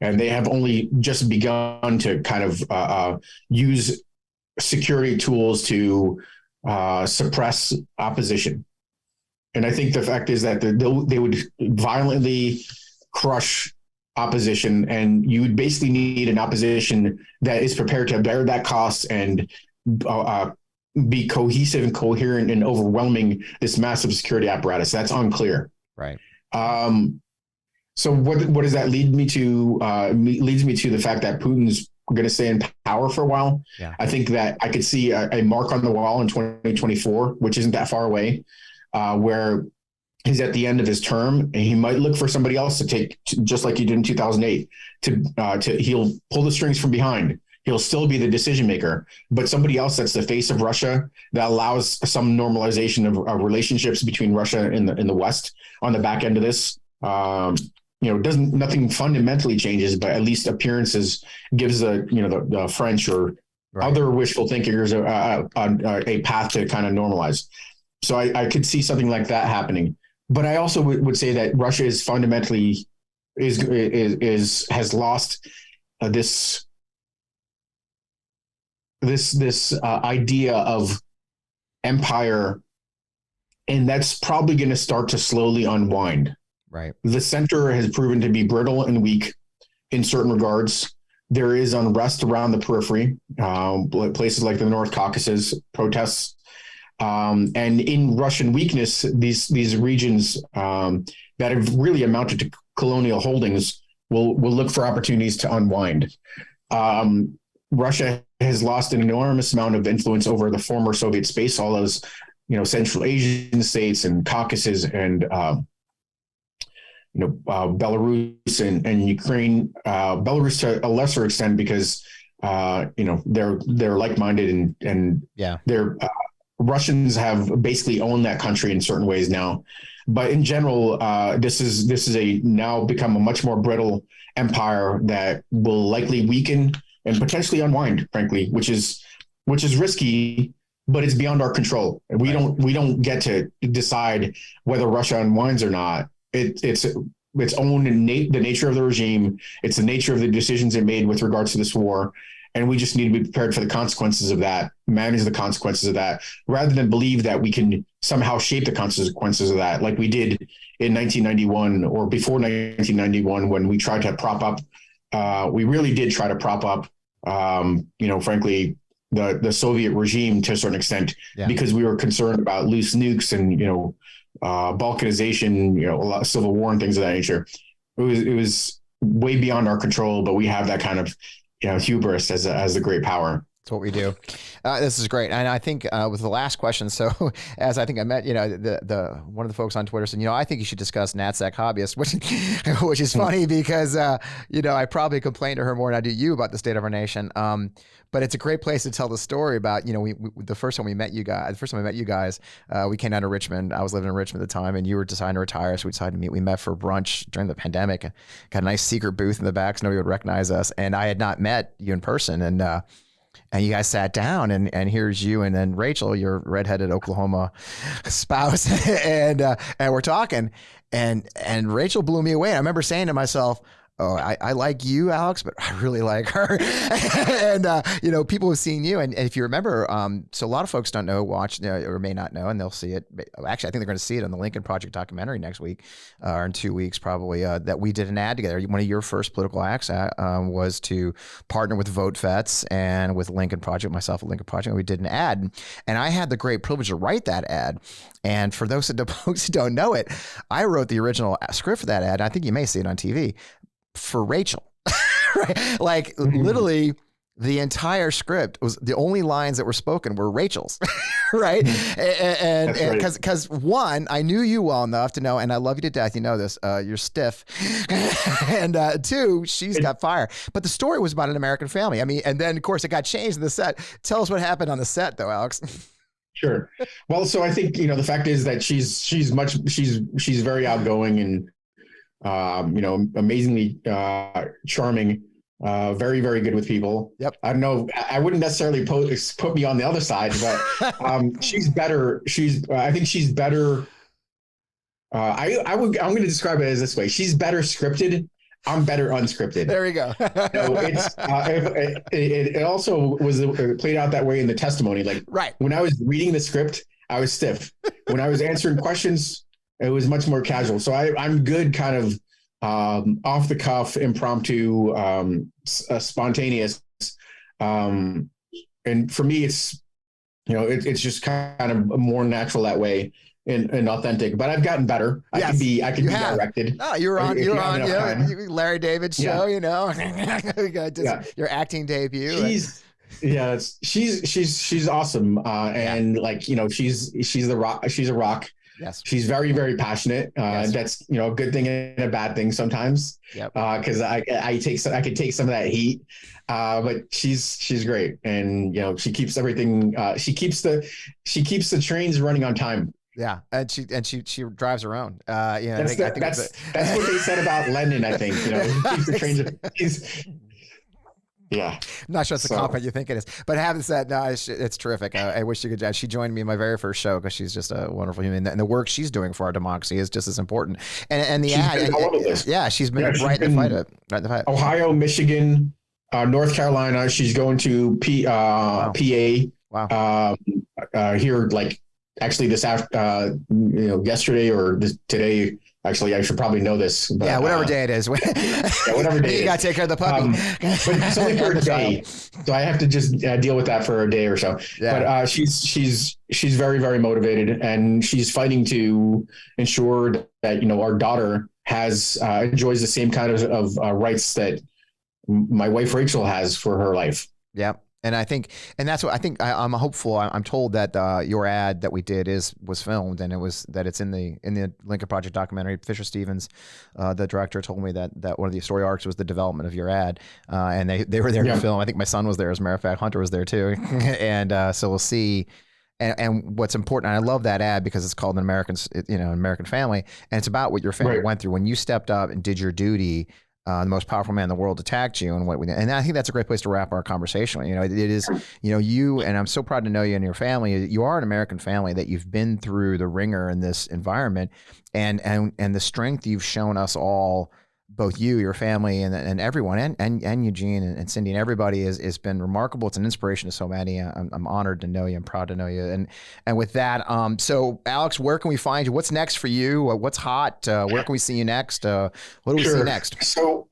and they have only just begun to kind of use security tools to suppress opposition. And I think the fact is that they would violently crush opposition, and you would basically need an opposition that is prepared to bear that cost and be cohesive and coherent in overwhelming this massive security apparatus. That's unclear. Right. So what does that lead me to? Leads me to the fact that Putin's going to stay in power for a while. Yeah. I think that I could see a mark on the wall in 2024, which isn't that far away, where he's at the end of his term, and he might look for somebody else to take, just like he did in 2008. He'll pull the strings from behind. He'll still be the decision maker, but somebody else that's the face of Russia that allows some normalization of relationships between Russia and the West on the back end of this. Nothing fundamentally changes, but at least appearances gives the French or other wishful thinkers a path to kind of normalize. So I could see something like that happening. But I also would say that Russia is fundamentally has lost this idea of empire, and that's probably going to start to slowly unwind. Right. The center has proven to be brittle and weak in certain regards. There is unrest around the periphery, places like the North Caucasus, protests. And in Russian weakness, these regions that have really amounted to colonial holdings will look for opportunities to unwind. Russia has lost an enormous amount of influence over the former Soviet space, all those, Central Asian states and Caucasus and, Belarus and Ukraine, Belarus to a lesser extent, because, they're like-minded and they're, Russians have basically owned that country in certain ways now. But in general, this is now become a much more brittle empire that will likely weaken and potentially unwind, frankly, which is risky, but it's beyond our control. We don't get to decide whether Russia unwinds or not. It's its own the nature of the regime. It's the nature of the decisions it made with regards to this war. And we just need to be prepared for the consequences of that, manage the consequences of that, rather than believe that we can somehow shape the consequences of that, like we did in 1991 or before 1991, when we tried to prop up. We really did try to prop up, frankly, the Soviet regime to a certain extent, because we were concerned about loose nukes and, balkanization, a lot of civil war and things of that nature. It was way beyond our control, but we have that kind of hubris as a great power. That's what we do. This is great. And I think with the last question, so as I think I met, the one of the folks on Twitter said, I think you should discuss NatSec hobbyists, which is funny because, I probably complained to her more than I do you about the state of our nation. But it's a great place to tell the story about, we the first time I met you guys, we came down to Richmond. I was living in Richmond at the time, and you were deciding to retire. So we decided to meet. We met for brunch during the pandemic. Got a nice secret booth in the back so nobody would recognize us. And I had not met you in person. And you guys sat down, and here's you and then Rachel, your redheaded Oklahoma spouse, and we're talking, and Rachel blew me away. I remember saying to myself, oh, I like you, Alex, but I really like her. And, people have seen you. And if you remember, so a lot of folks don't know, watch, or may not know, and they'll see it. Actually, I think they're going to see it on the Lincoln Project documentary next week, or in 2 weeks, probably, that we did an ad together. One of your first political acts was to partner with VoteVets and with Lincoln Project, myself at Lincoln Project. And we did an ad. And I had the great privilege to write that ad. And for those folks who don't know it, I wrote the original script for that ad. I think you may see it on TV. for Rachel, right? Like literally the entire script was the only lines that were spoken were Rachel's, right? And because one, I knew you well enough to know, and I love you to death. You know this. You're stiff, and two, she's got fire. But the story was about an American family. I mean, and then of course it got changed in the set. Tell us what happened on the set, though, Alex. Sure. Well, so I think the fact is that she's very outgoing and amazingly charming. Very, very good with people. Yep. I don't know. I wouldn't necessarily put me on the other side, but she's better. I think she's better. I'm going to describe it as this way. She's better scripted. I'm better unscripted. There we go. It also was played out that way in the testimony. Like right. When I was reading the script, I was stiff. When I was answering questions, it was much more casual. So I'm good kind of off the cuff, impromptu, spontaneous. And for me, it's it's just kind of more natural that way. And authentic, but I've gotten better. Yes, I can be directed. Oh, you're on Larry David's show, your acting debut. She's awesome. And she's a rock. Yes. She's very, very passionate. Yes. That's, a good thing and a bad thing sometimes. Yep. Cause I could take some of that heat. But she's great. And, she keeps everything, she keeps the trains running on time. Yeah, and she drives her own. That's what they said about Lennon. I think he keeps the trains. Yeah, I'm not sure it's a compliment you think it is, but having said, no, it's terrific. I wish you could. She joined me in my very first show because she's just a wonderful human, and the work she's doing for our democracy is just as important. And the ad, she's been right in the fight. Ohio, Michigan, North Carolina. She's going to PA. Wow. Here, actually this after, yesterday or today, actually, I should probably know this. But, whatever day it is. Whatever day you got to take care of the puppy. But it's only for a day. So I have to just deal with that for a day or so. Yeah. But she's very, very motivated, and she's fighting to ensure that, our daughter enjoys the same kind of rights that my wife, Rachel, has for her life. Yeah. And that's what I think. I'm hopeful. I'm told that your ad that we did was filmed, and it's in the Lincoln Project documentary. Fisher Stevens, the director, told me that one of the story arcs was the development of your ad, and they were there to film. I think my son was there, as a matter of fact. Hunter was there too, and so we'll see. And what's important, and I love that ad because it's called an American Family, and it's about what your family went through when you stepped up and did your duty. The most powerful man in the world attacked you, and I think that's a great place to wrap our conversation. It is, you, and I'm so proud to know you and your family. You are an American family that you've been through the ringer in this environment, and the strength you've shown us all, both you, your family, and everyone, and Eugene and Cindy and everybody has been remarkable. It's an inspiration to so many. I'm honored to know you. I'm proud to know you. And with that, so Alex, where can we find you? What's next for you? What's hot? Where can we see you next? What do we see next? So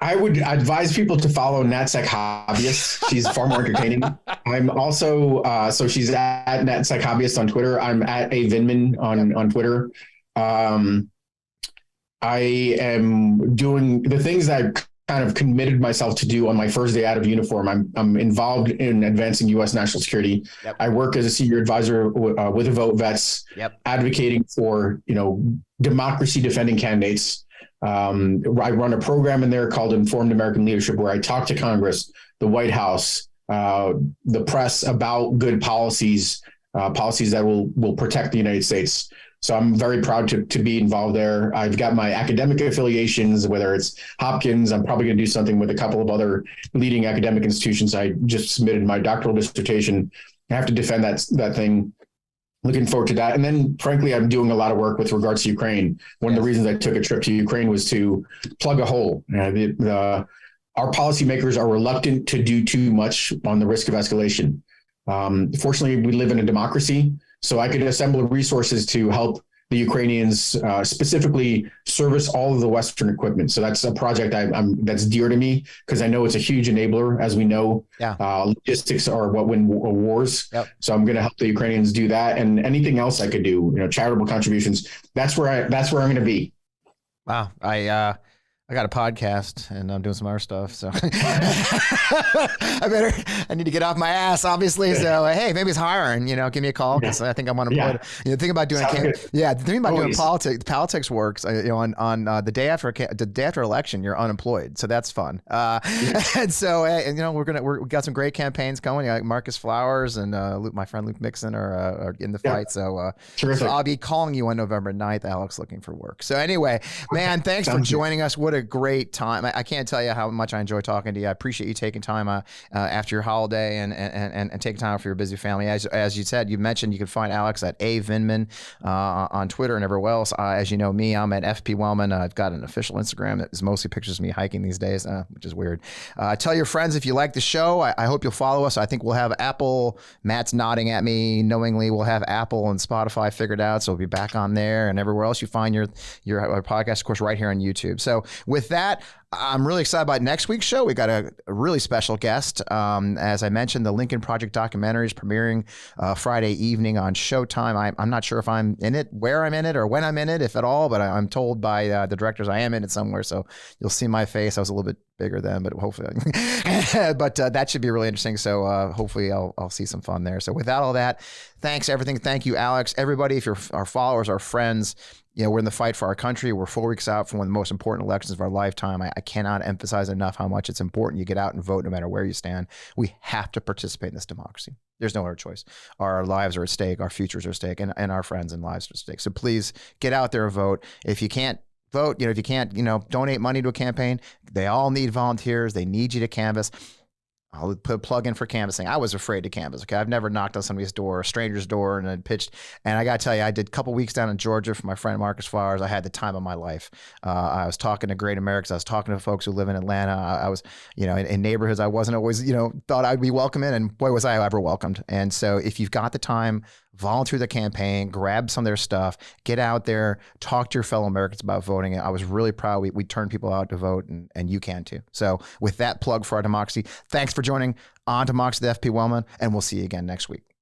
I would advise people to follow NatSec Hobbyist. She's far more entertaining. I'm also, so she's at NatSec Hobbyist on Twitter. I'm at a Vindman on Twitter. I am doing the things that I've kind of committed myself to do on my first day out of uniform. I'm involved in advancing U.S. national security. Yep. I work as a senior advisor with VoteVets, advocating for, democracy defending candidates. I run a program in there called Informed American Leadership, where I talk to Congress, the White House, the press about good policies that will protect the United States. So I'm very proud to be involved there. I've got my academic affiliations, whether it's Hopkins. I'm probably going to do something with a couple of other leading academic institutions. I just submitted my doctoral dissertation. I have to defend that thing. Looking forward to that. And then, frankly, I'm doing a lot of work with regards to Ukraine. One of the reasons I took a trip to Ukraine was to plug a hole. Our policymakers are reluctant to do too much on the risk of escalation. Fortunately, we live in a democracy. So I could assemble resources to help the Ukrainians, specifically service all of the Western equipment. So that's a project that's dear to me because I know it's a huge enabler. As we know, logistics are what win wars. Yep. So I'm going to help the Ukrainians do that, and anything else I could do, charitable contributions. That's where I'm going to be. Wow. I got a podcast and I'm doing some other stuff. So I need to get off my ass, obviously. So, hey, maybe it's hiring, give me a call because I think I'm unemployed. Think about doing, doing politics works, on the day after election, you're unemployed. So that's fun. And so, we got some great campaigns going. Like Marcus Flowers and my friend Luke Mixon are in the fight. So I'll be calling you on November 9th, Alex, looking for work. So anyway, man, thanks for joining us. What a great time. I can't tell you how much I enjoy talking to you. I appreciate you taking time after your holiday and taking time for your busy family. As you said, you mentioned you can find Alex at Vindman on Twitter and everywhere else. As you know me, I'm at FP Wellman. I've got an official Instagram that is mostly pictures of me hiking these days, which is weird. Tell your friends if you like the show. I hope you'll follow us. I think we'll have Apple. Matt's nodding at me knowingly. We'll have Apple and Spotify figured out, so we'll be back on there and everywhere else you find your podcast, of course, right here on YouTube. So with that, I'm really excited about next week's show. We got a really special guest. As I mentioned, the Lincoln Project documentary is premiering Friday evening on Showtime. I'm not sure if I'm in it, where I'm in it, or when I'm in it, if at all, but I'm told by the directors I am in it somewhere. So you'll see my face. I was a little bit bigger then, but hopefully, but that should be really interesting. So hopefully I'll see some fun there. So without all that, thanks everything. Thank you, Alex. Everybody, if you're our followers, our friends, we're in the fight for our country. We're 4 weeks out from one of the most important elections of our lifetime. I cannot emphasize enough how much it's important you get out and vote no matter where you stand. We have to participate in this democracy. There's no other choice. Our lives are at stake. Our futures are at stake, and our friends and lives are at stake. So please get out there and vote. If you can't vote, if you can't, donate money to a campaign, they all need volunteers. They need you to canvass. I'll put a plug in for canvassing. I was afraid to canvass. Okay. I've never knocked on somebody's door, a stranger's door, and then pitched. And I got to tell you, I did a couple weeks down in Georgia for my friend Marcus Flowers. I had the time of my life. I was talking to great Americans. I was talking to folks who live in Atlanta. I was, in neighborhoods I wasn't always, thought I'd be welcome in, and boy, was I ever welcomed. And so if you've got the time, volunteer the campaign, grab some of their stuff, get out there, talk to your fellow Americans about voting. I was really proud we turned people out to vote, and you can too. So with that plug for our democracy, thanks for joining on Democracy with FP Wellman, and we'll see you again next week.